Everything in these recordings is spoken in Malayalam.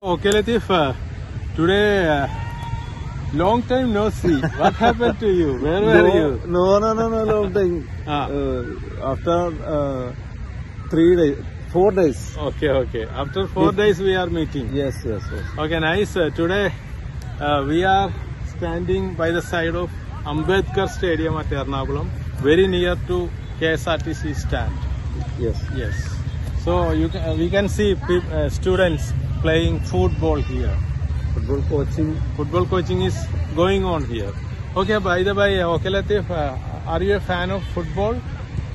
Okay, Latif, today, long time no see. What happened to you? Where were you? No, long time. After 3 days, 4 days. Okay. After 4 days we are meeting. Yes. Okay, nice. Today we are standing by the side of Ambedkar Stadium at Ernakulam, very near to KSRTC stand. Yes. So we can see students playing football here. Football coaching is going on here. Okay, by the way, okay, Latif, are you a fan of football?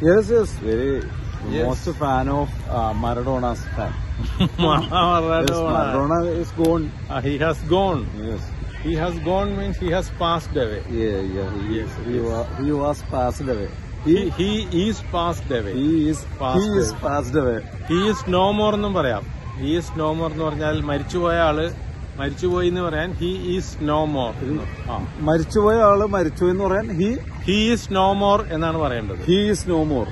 Yes. Most fan of Maradona's fan. Maradona is gone. He has gone. Yes. He has gone means he has passed away. Yeah. He was passed away. He is passed away. He is passed away. He is no more എന്നും പറയാം. He is no more എന്ന് പറഞ്ഞാൽ മരിച്ചുപോയ ആള് മരിച്ചുപോയി എന്ന് പറയാൻ he is no more. മരിച്ചുപോയ ആള് മരിച്ചു എന്ന് പറയാൻ he is no more എന്നാണ് പറയേണ്ടത്. He is no more.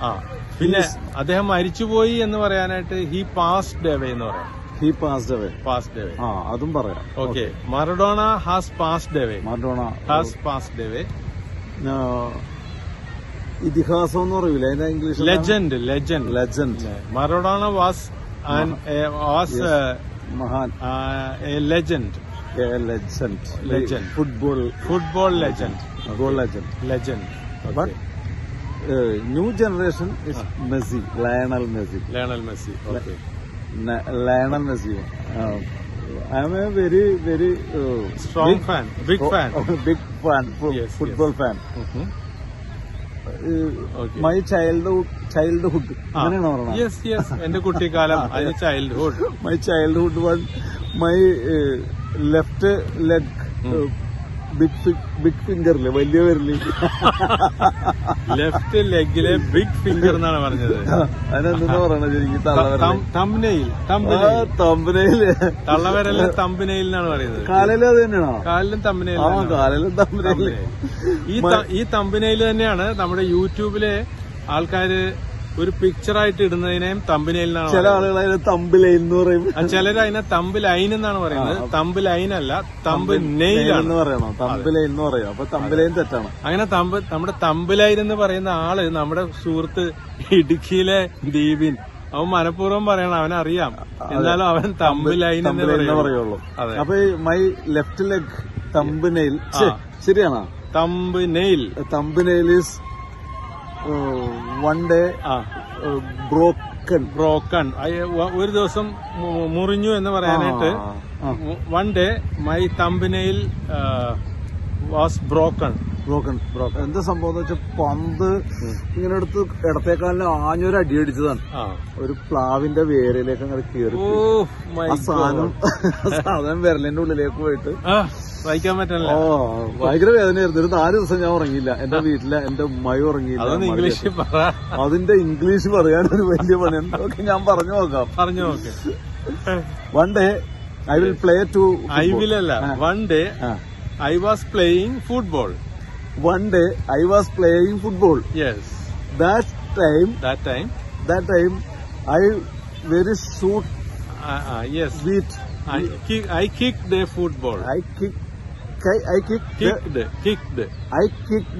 പിന്നെ അദ്ദേഹം മരിച്ചുപോയി എന്ന് പറയാനായിട്ട് he passed away എന്ന് പറയാം. He passed away. അതും പറയാം. Okay. Maradona has passed away. Passed away. ഇതിഹാസം എന്ന് പറയൂല അതിന്റെ ഇംഗ്ലീഷ് ലെജൻഡ്. Maradona was മഹാൻ a legend. Football legend. But new generation is Messi, Lionel Messi. Okay. Lionel Messi. I am a very strong fan, big fan, football fan. My childhood. Yes. എന്റെ കുട്ടിക്കാലം അതിന് childhood. My childhood was my left leg. Big ഫിംഗറില് വലിയ വിരല് ലെഫ്റ്റ് ലെഗിലെ ബിഗ് ഫിംഗർ എന്നാണ് പറഞ്ഞത്. അതിനെന്താ പറയണത് ശരിക്കും? തമ്പനയിൽ തള്ളവരല്ല തമ്പനയിൽ എന്നാണ് പറയുന്നത്. കാലിലും അത് തന്നെയാണോ? കാലിലും തമ്പനയിൽ. ഈ തമ്പനയിൽ തന്നെയാണ് നമ്മുടെ യൂട്യൂബിലെ ആൾക്കാര് ഒരു പിക്ചറായിട്ട് ഇടുന്നതിനെയും തമ്പനയിൽ നിന്നാണ്. ചില ആളുകൾ അതിനെ തമ്പിലൈൻ എന്ന് പറയും. ചിലര് അതിനെ തമ്പ് ലൈൻ എന്നാണ് പറയുന്നത്. തമ്പ് ലൈൻ അല്ല, തമ്പ് നെയിലാണെന്ന് പറയണോ? തമ്പിലൈൻ എന്ന് പറയാം. അപ്പൊ തമ്പിലൈൻ തെറ്റാണ്. അങ്ങനെ നമ്മുടെ തമ്പ് ലൈൻ എന്ന് പറയുന്ന ആള് നമ്മുടെ സുഹൃത്ത് ഇടുക്കിയിലെ ദീപിൻ. അവൻ മനഃപൂർവ്വം പറയണം, അവനറിയാം. എന്നാലും അവൻ തമ്പ് ലൈൻ എന്ന് പറയുള്ളൂ. അപ്പൊ my left leg thumb nail ശരിയാണോ? Thumb nail is one day broken. ഒരു ദിവസം മുറിഞ്ഞു എന്ന് പറയാനായിട്ട് one day my thumbnail was broken. എന്താ സംഭവം എന്ന് വെച്ചാൽ പന്ത് ഇങ്ങനെ എടുത്ത് ഇടത്തേക്കാലിന് ആഞ്ഞൊരു അടി അടിച്ചതാണ്. ഒരു പ്ലാവിന്റെ വേരിലേക്ക് അങ്ങനെ കയറി സാധനം വിരലിന്റെ ഉള്ളിലേക്ക് പോയിട്ട് വായിക്കാൻ പറ്റില്ല. ഭയങ്കര വേദനയായിരുന്നു. 4 ദിവസം ഞാൻ ഉറങ്ങിയില്ല. എന്റെ വീട്ടിലെ എന്റെ ഉമ്മയും ഉറങ്ങിയില്ല. അതിന്റെ ഇംഗ്ലീഷ് പറയാൻ ഒരു വലിയ പണിയുണ്ട്. ഓക്കെ, ഞാൻ പറഞ്ഞു നോക്കാം. One day I will play to one day I was playing football. Yes. That time I very shoot. Yes. Beat. I kicked the football. I kicked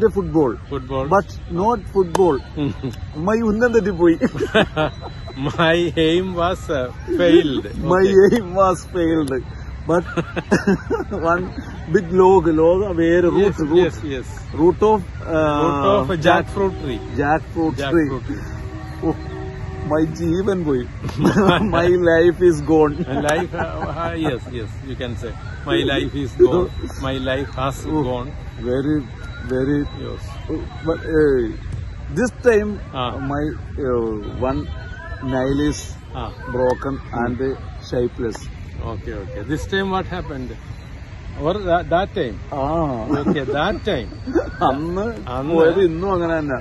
the football. But not football. My ഉന്നം തെറ്റിപ്പോയി. My aim was failed. But one big log where root of jackfruit tree. Oh, my jeevan boy. My life is gone. Yes, you can say my life is gone. My life has gone. Very yes. But this time my one nail is broken and shapeless. Okay. This time what happened? Or that time? Okay, that time. അന്ന് പോയത് ഇന്നും അങ്ങനെ തന്നെ.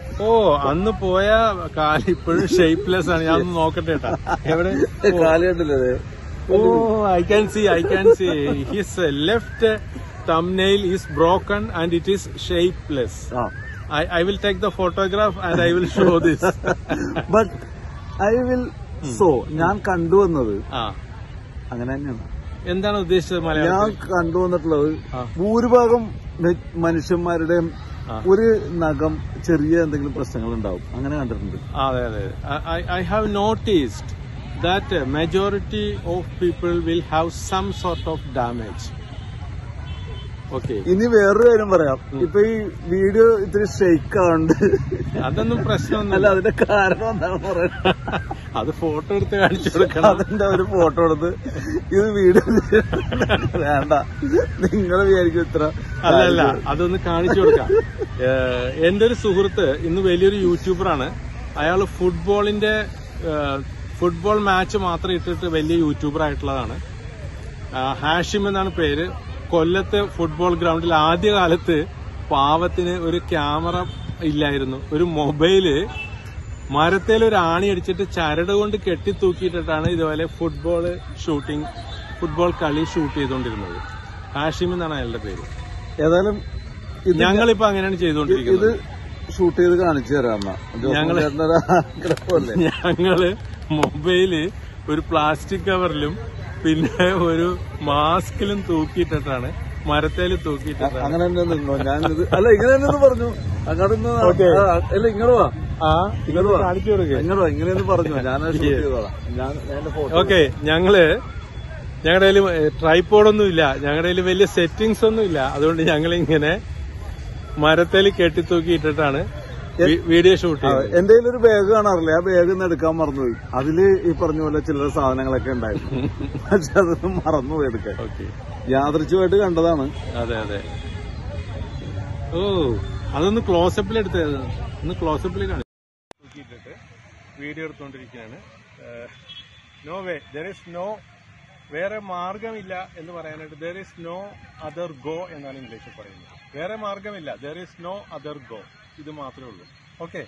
അന്ന് പോയ കാല് ഇപ്പോഴും ഷേപ്പ്ലെസ് ആണ്. ഞാൻ നോക്കട്ടെ എവിടെ കാല് കണ്ടില്ലേ? I can see. His left thumbnail is broken and it is shapeless. I will take the photograph and I will show this. But I will show. ഞാൻ കണ്ടുവന്നത് അങ്ങനെ തന്നെയാണ്. എന്താണ് ഉദ്ദേശിച്ചത് മലയാളം? ഞാൻ കണ്ടുവന്നിട്ടുള്ളത് ഭൂരിഭാഗം മനുഷ്യന്മാരുടെയും ഒരു നഖം ചെറിയ എന്തെങ്കിലും പ്രശ്നങ്ങൾ ഉണ്ടാവും, അങ്ങനെ കണ്ടിട്ടുണ്ട്. അതെ അതെ, I have noticed that majority of people will have some sort of damage. Okay. ഇനി വേറൊരു കാര്യം പറയാം. ഇപ്പൊ ഈ വീഡിയോ ഇത്തിരി ഷെയ്ക്ക് ആവുന്നുണ്ട്. അതൊന്നും പ്രശ്നമൊന്നുമല്ല. അതിന്റെ കാരണം എന്താണെന്ന് പറയുന്നത്, അത് ഫോട്ടോ എടുത്ത് കാണിച്ചു കൊടുക്കണം. അതിന്റെ ഒരു ഫോട്ടോ എടുത്ത് ഇത് വീഡിയോ വേണ്ട, നിങ്ങൾ വിചാരിക്കും ഇത്ര. അല്ല, അതൊന്ന് കാണിച്ചു കൊടുക്കാം. എന്റെ ഒരു സുഹൃത്ത് ഇന്ന് വലിയൊരു യൂട്യൂബറാണ്. അയാള് ഫുട്ബോൾ മാച്ച് മാത്രം ഇട്ടിട്ട് വലിയ യൂട്യൂബർ ആയിട്ടുള്ളതാണ്. ഹാഷിം എന്നാണ് പേര്. കൊല്ലത്ത് ഫുട്ബോൾ ഗ്രൗണ്ടിൽ ആദ്യകാലത്ത് പാവത്തിന് ഒരു ക്യാമറ ഇല്ലായിരുന്നു. ഒരു മൊബൈല് മരത്തേൽ ഒരു ആണി അടിച്ചിട്ട് ചരട് കൊണ്ട് കെട്ടിത്തൂക്കിയിട്ടിട്ടാണ് ഇതുപോലെ ഫുട്ബോൾ കളി ഷൂട്ട് ചെയ്തുകൊണ്ടിരുന്നത്. ഹാഷിം എന്നാണ് അയാളുടെ പേര്. ഏതായാലും ഞങ്ങളിപ്പോ അങ്ങനെയാണ് ചെയ്തുകൊണ്ടിരിക്കുന്നത്. ഇത് ഷൂട്ട് ചെയ്ത് കാണിച്ചു തരാം. ഞങ്ങള് മൊബൈല് ഒരു പ്ലാസ്റ്റിക് കവറിലും പിന്നെ ഒരു മാസ്കിലും തൂക്കിയിട്ടിട്ടാണ്, മരത്തേല് തൂക്കിയിട്ടാണ്. അങ്ങനെ തന്നെ നിന്നോ? ഞാനിത് അല്ല ഇങ്ങനെ തന്നെ പറഞ്ഞു. അങ്ങോട്ടൊന്ന് അല്ല ഇങ്ങോട്ട് വാ, ഇങ്ങോട്ട് വാ, കാണിച്ചു കൊടുക്കുക. ഇങ്ങോട്ട് വാ, ഇങ്ങനെയൊന്ന് പറഞ്ഞു. ഞാനത് ഷൂട്ട് ചെയ്തോളാം. ഓക്കെ, ഞങ്ങളുടെ കയ്യിൽ ട്രൈപോഡൊന്നും ഇല്ല, ഞങ്ങളുടെ കയ്യിൽ വലിയ സെറ്റിംഗ്സ് ഒന്നും ഇല്ല. അതുകൊണ്ട് ഞങ്ങളിങ്ങനെ മരത്തേല് കെട്ടിത്തൂക്കിയിട്ടിട്ടാണ് വീഡിയോ ഷൂട്ട് ചെയ്തത്. എന്റെ കയ്യിൽ ഒരു ബാഗ് കാണാറില്ല, ആ ബാഗ് ഒന്ന് എടുക്കാൻ മറന്നുപോയി. അതില് ഈ പറഞ്ഞ പോലെ ചില സാധനങ്ങളൊക്കെ ഉണ്ടായിരുന്നു, പക്ഷെ അതൊന്നും മറന്നുപോയി എടുക്കാൻ. യാദൃച്ഛമായിട്ട് കണ്ടതാണ്. അതെ അതെ. ഓ, അതൊന്ന് ക്ലോസപ്പിൽ എടുത്തത്. ഒന്ന് ക്ലോസപ്പിൽ തൂക്കിയിട്ടിട്ട് വീഡിയോ എടുത്തുകൊണ്ടിരിക്കുകയാണ്. No way, there is no, വേറെ മാർഗമില്ല എന്ന് പറയാനായിട്ട് there is no other go എന്നാണ് ഇംഗ്ലീഷിൽ പറയുന്നത്. വേറെ മാർഗമില്ല, there is no other go. ഇത് മാത്രമേ ഉള്ളൂ. ഓക്കെ,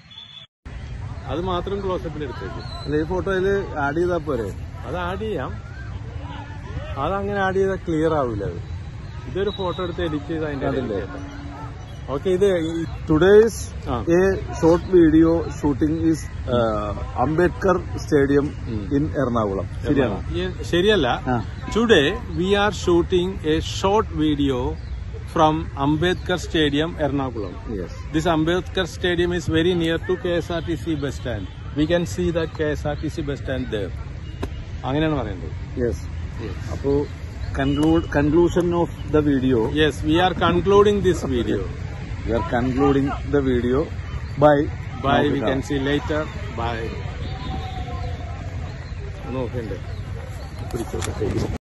അത് മാത്രം ക്ലോസപ്പിൽ എടുത്തേക്ക്. അല്ല, ഈ ഫോട്ടോയില് ആഡ് ചെയ്താൽ പോരെ? അത് ആഡ് ചെയ്യാം. അതങ്ങനെ ആഡ് ചെയ്താൽ ക്ലിയർ ആവില്ല. അത് ഇതൊരു ഫോട്ടോ എടുത്ത് എഡിറ്റ് ചെയ്ത് അതിന്റെ. ഓക്കെ, ഇത് today's a short video shooting is Ambedkar stadium in Ernakulam. ശരിയാണ്? ശരിയല്ല. Today we are shooting a short video from Ambedkar Stadium, Ernakulam. Yes. This Ambedkar Stadium is very near to KSRTC bus stand. We can see that KSRTC bus stand there. അങ്ങനെയാണ് പറയുന്നത്. Yes. അപ്പോൾ conclusion of the video. Yes, we are concluding this video. We are concluding the video. Bye. Bye. We can see later. Bye. നോക്കണ്ടേ? പിടിച്ചോട്ടെ.